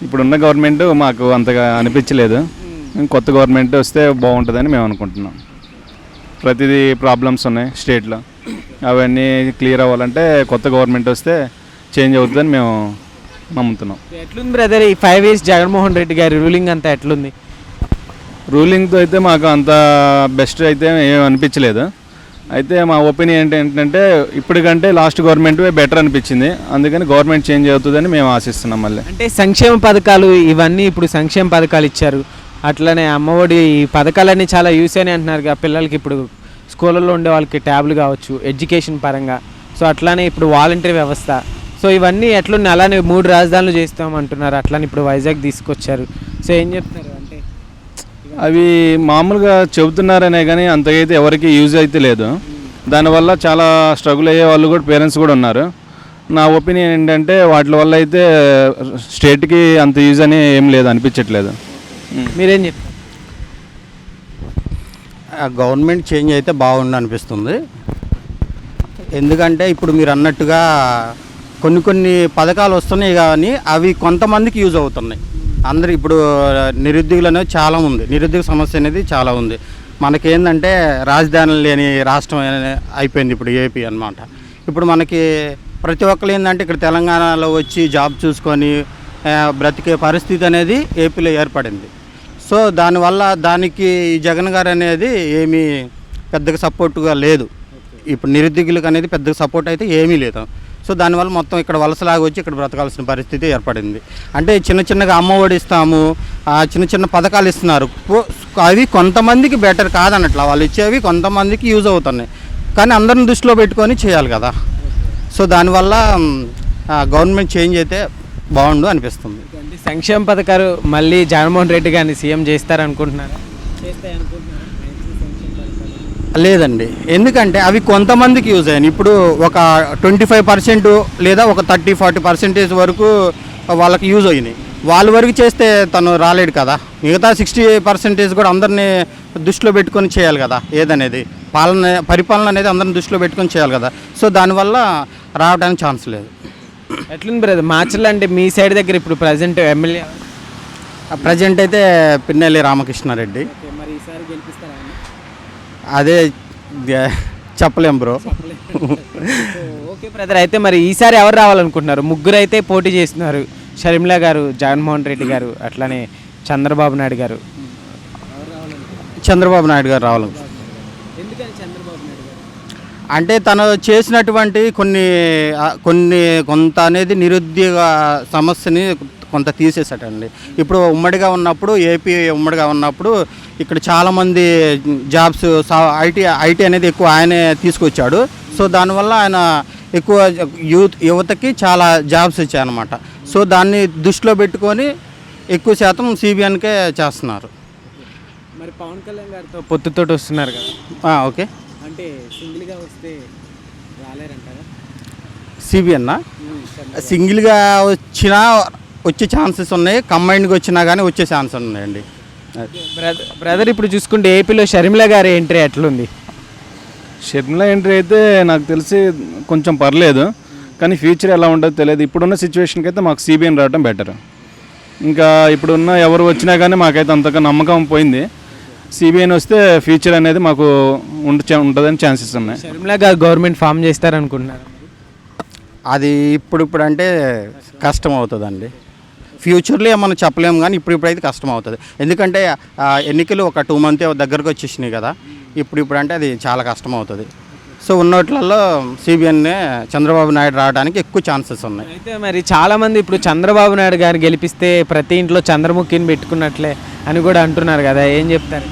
ఇప్పుడున్న గవర్నమెంట్ మాకు అంతగా అనిపించలేదు. కొత్త గవర్నమెంట్ వస్తే బాగుంటుందని మేము అనుకుంటున్నాం. ప్రతిదీ ప్రాబ్లమ్స్ ఉన్నాయి స్టేట్లో, అవన్నీ క్లియర్ అవ్వాలంటే కొత్త గవర్నమెంట్ వస్తే చేంజ్ అవుతుందని మేము నమ్ముతున్నాం. ఎట్లుంది బ్రదర్ ఈ 5 years జగన్మోహన్ రెడ్డి గారి రూలింగ్ అంతా ఎట్లుంది? రూలింగ్తో అయితే మాకు అంత బెస్ట్ అయితే ఏం అనిపించలేదు. అయితే మా ఒపీనియన్ ఏంటంటే ఇప్పటికంటే లాస్ట్ గవర్నమెంట్ బెటర్ అనిపించింది. అందుకని గవర్నమెంట్ చేంజ్ అవుతుందని మేము ఆశిస్తున్నాం. మళ్ళీ అంటే సంక్షేమ పథకాలు ఇవన్నీ ఇప్పుడు సంక్షేమ పథకాలు ఇచ్చారు, అట్లనే అమ్మఒడి ఈ పథకాలన్నీ చాలా యూస్ అని అంటున్నారు కదా పిల్లలకి. ఇప్పుడు స్కూళ్ళల్లో ఉండే వాళ్ళకి ట్యాబ్లు కావచ్చు ఎడ్యుకేషన్ పరంగా, సో అట్లానే ఇప్పుడు వాలంటరీ వ్యవస్థ, సో ఇవన్నీ ఎట్లున్నాయి? అలానే 3 రాజధానులు చేస్తామంటున్నారు, అట్లానే ఇప్పుడు వైజాగ్ తీసుకొచ్చారు. సో ఏం చెప్తారు? అంటే అవి మామూలుగా చెబుతున్నారనే కానీ అంతకైతే ఎవరికి యూజ్ అయితే లేదు. దానివల్ల చాలా స్ట్రగుల్ అయ్యే వాళ్ళు కూడా పేరెంట్స్ కూడా ఉన్నారు. నా ఒపీనియన్ ఏంటంటే వాటి వల్ల అయితే స్టేట్కి అంత యూజ్ అని ఏం లేదు అనిపించట్లేదు. మీరేం చెప్తారు? గవర్నమెంట్ చేంజ్ అయితే బాగుండు అనిపిస్తుంది. ఎందుకంటే ఇప్పుడు మీరు అన్నట్టుగా కొన్ని పథకాలు వస్తున్నాయి కానీ అవి కొంతమందికి యూజ్ అవుతున్నాయి. అందరు ఇప్పుడు నిరుద్యోగులు అనేది చాలా ఉంది, నిరుద్యోగ సమస్య అనేది చాలా ఉంది. మనకేందంటే రాజధాని లేని రాష్ట్రం అయిపోయింది ఇప్పుడు ఏపీ అన్నమాట. ఇప్పుడు మనకి ప్రతి ఒక్కరు ఏంటంటే ఇక్కడ తెలంగాణలో వచ్చి జాబ్ చూసుకొని బ్రతికే పరిస్థితి అనేది ఏపీలో ఏర్పడింది. సో దానివల్ల దానికి జగన్ గారు అనేది ఏమీ పెద్దగా సపోర్టుగా లేదు. ఇప్పుడు నిరుద్యోగులకు అనేది పెద్దగా సపోర్ట్ అయితే ఏమీ లేదు. సో దానివల్ల మొత్తం ఇక్కడ వలసలాగా వచ్చి ఇక్కడ బ్రతకాల్సిన పరిస్థితి ఏర్పడింది. అంటే చిన్నగా అమ్మఒడి ఇస్తాము, చిన్న పథకాలు ఇస్తున్నారు, అవి కొంతమందికి బెటర్ కాదన్నట్ల. వాళ్ళు ఇచ్చేవి కొంతమందికి యూజ్ అవుతున్నాయి కానీ అందరిని దృష్టిలో పెట్టుకొని చేయాలి కదా. సో దానివల్ల గవర్నమెంట్ చేంజ్ అయితే బాగుండు అనిపిస్తుంది. సంక్షేమ పథకాలు మళ్ళీ జగన్మోహన్ రెడ్డి గారిని సీఎం చేస్తారనుకుంటున్నారా? లేదండి, ఎందుకంటే అవి కొంతమందికి యూజ్ అయ్యాయి. ఇప్పుడు ఒక 25% లేదా ఒక 30-40% వరకు వాళ్ళకి యూజ్ అయినాయి. వాళ్ళ వరకు చేస్తే తను రాలేడు కదా. మిగతా 60% కూడా అందరినీ దృష్టిలో పెట్టుకొని చేయాలి కదా. ఏదనేది పరిపాలన అనేది అందరిని దృష్టిలో పెట్టుకొని చేయాలి కదా. సో దానివల్ల రావడానికి ఛాన్స్ లేదు. ఎట్లుంది బ్రదర్ మార్చల్ అంటే మీ సైడ్ దగ్గర ఇప్పుడు ప్రజెంట్ ఎమ్మెల్యే ప్రజెంట్ అయితే పిన్నెల్లి రామకృష్ణారెడ్డి. మరి ఈసారి గెలిపిస్తారా? అదే చెప్పలేం బ్రో. ఓకే బ్రదర్, అయితే మరి ఈసారి ఎవరు రావాలనుకుంటున్నారు? 3 అయితే పోటీ చేస్తున్నారు, షర్మిల గారు, జగన్మోహన్ రెడ్డి గారు, అట్లానే చంద్రబాబు నాయుడు గారు. చంద్రబాబు నాయుడు గారు రావాలి. ఎందుకని చంద్రబాబు నాయుడు గారు? అంటే తను చేసినటువంటి కొంత అనేది నిరుద్యోగ సమస్యని కొంత తీసేసాటండి. ఇప్పుడు ఉమ్మడిగా ఉన్నప్పుడు ఏపీ ఉమ్మడిగా ఉన్నప్పుడు ఇక్కడ చాలామంది జాబ్స్ ఐటీ అనేది ఎక్కువ ఆయనే తీసుకొచ్చాడు. సో దానివల్ల ఆయన ఎక్కువ యువతకి చాలా జాబ్స్ ఇచ్చాయన్నమాట. సో దాన్ని దృష్టిలో పెట్టుకొని ఎక్కువ శాతం సిబిఎన్కే చేస్తున్నారు. మరి పవన్ కళ్యాణ్ గారితో పొత్తుతోటి వస్తున్నారు కదా, ఓకే. అంటే సింగిల్గా వస్తే రాలేరంటారా? సిబిఎన్ సింగిల్గా వచ్చే ఛాన్సెస్ ఉన్నాయి, కంబైన్డ్గా వచ్చినా కానీ వచ్చే ఛాన్సెస్ ఉన్నాయండి. బ్రదర్ ఇప్పుడు చూసుకుంటే ఏపీలో షర్మిల గారి ఎంట్రీ ఎట్లుంది? షర్మిల ఎంట్రీ అయితే నాకు తెలిసి కొంచెం పర్లేదు, కానీ ఫ్యూచర్ ఎలా ఉంటుందో తెలియదు. ఇప్పుడున్న సిచ్యువేషన్కి అయితే మాకు సిబిఎన్ రావడం బెటర్. ఇంకా ఇప్పుడున్న ఎవరు వచ్చినా కానీ మాకైతే అంతగా నమ్మకం పోయింది. సిబిఎన్ వస్తే ఫ్యూచర్ అనేది మాకు ఉంటుందని ఛాన్సెస్ ఉన్నాయి. షర్మిల గారు గవర్నమెంట్ ఫామ్ చేస్తారనుకుంటున్నారు? అది ఇప్పుడు అంటే కష్టం అవుతుందండి. ఫ్యూచర్లో మనం చెప్పలేము కానీ ఇప్పుడైతే కష్టం అవుతుంది. ఎందుకంటే ఎన్నికలు ఒక 2 months దగ్గరకు వచ్చేసినాయి కదా. ఇప్పుడు అంటే అది చాలా కష్టం అవుతుంది. సో ఉన్నట్లలో సిబిఎన్నే చంద్రబాబు నాయుడు రావడానికి ఎక్కువ ఛాన్సెస్ ఉన్నాయి. అయితే మరి చాలామంది ఇప్పుడు చంద్రబాబు నాయుడు గారిని గెలిపిస్తే ప్రతి ఇంట్లో చంద్రముఖిని పెట్టుకున్నట్లే అని కూడా అంటున్నారు కదా, ఏం చెప్తారు?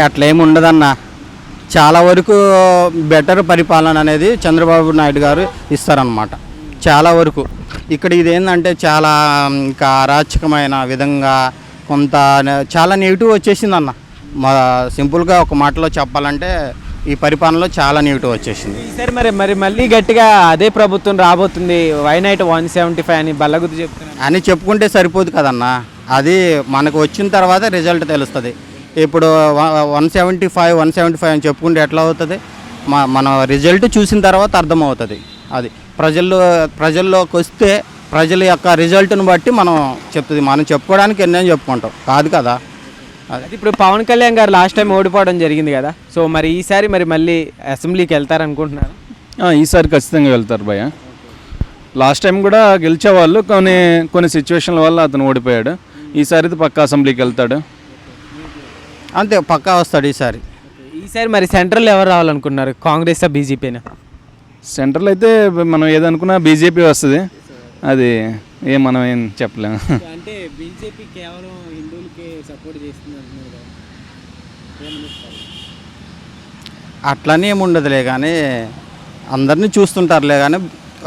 అట్లా ఏమి ఉండదన్న. చాలా వరకు బెటర్ పరిపాలన అనేది చంద్రబాబు నాయుడు గారు ఇస్తారన్నమాట. చాలా వరకు ఇక్కడ ఇదేంటంటే చాలా ఇంకా అరాచకమైన విధంగా చాలా నెగిటివ్ వచ్చేసింది అన్న. సింపుల్గా ఒక మాటలో చెప్పాలంటే ఈ పరిపాలనలో చాలా నెగిటివ్ వచ్చేసింది. ఈసారి మరి మళ్ళీ గట్టిగా అదే ప్రభుత్వం రాబోతుంది, వైనాట్ 175 అని బల్లగుద్దు చెప్తున్నారు అని చెప్పుకుంటే సరిపోదు కదన్న. అది మనకు వచ్చిన తర్వాత రిజల్ట్ తెలుస్తుంది. ఇప్పుడు 175 అని చెప్పుకుంటే ఎట్లా అవుతుంది? మన రిజల్ట్ చూసిన తర్వాత అర్థమవుతుంది. అది ప్రజల్లోకి వస్తే ప్రజల యొక్క రిజల్ట్ని బట్టి మనం చెప్తుంది. మనం చెప్పుకోవడానికి ఎన్నో చెప్పుకుంటాం కాదు కదా. అది ఇప్పుడు పవన్ కళ్యాణ్ గారు లాస్ట్ టైం ఓడిపోవడం జరిగింది కదా, సో మరి ఈసారి మరి మళ్ళీ అసెంబ్లీకి వెళ్తారనుకుంటున్నారు? ఈసారి ఖచ్చితంగా వెళ్తారు భయ్య. లాస్ట్ టైం కూడా గెలిచేవాళ్ళు, కొన్ని సిచ్యువేషన్ల వల్ల అతను ఓడిపోయాడు. ఈసారి అయితే పక్కా అసెంబ్లీకి వెళ్తాడు. అంతే, పక్కా వస్తాడు ఈసారి. ఈసారి మరి సెంట్రల్ ఎవరు రావాలనుకుంటున్నారు, కాంగ్రెస్ బీజేపీనా? సెంట్రల్ అయితే మనం ఏదనుకున్నా బీజేపీ వస్తుంది. అది మనం ఏం చెప్పలేము. అంటే బీజేపీ కేవలం హిందువులకి సపోర్ట్ చేస్తుంది అంటున్నారు కదా, అట్లనే ఏముండదులే కానీ అందరినీ చూస్తుంటారులే కానీ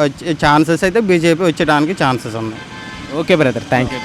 వచ్చే ఛాన్సెస్ అయితే బీజేపీ వచ్చేయడానికి ఛాన్సెస్ ఉన్నాయి. Okay brother, thank you.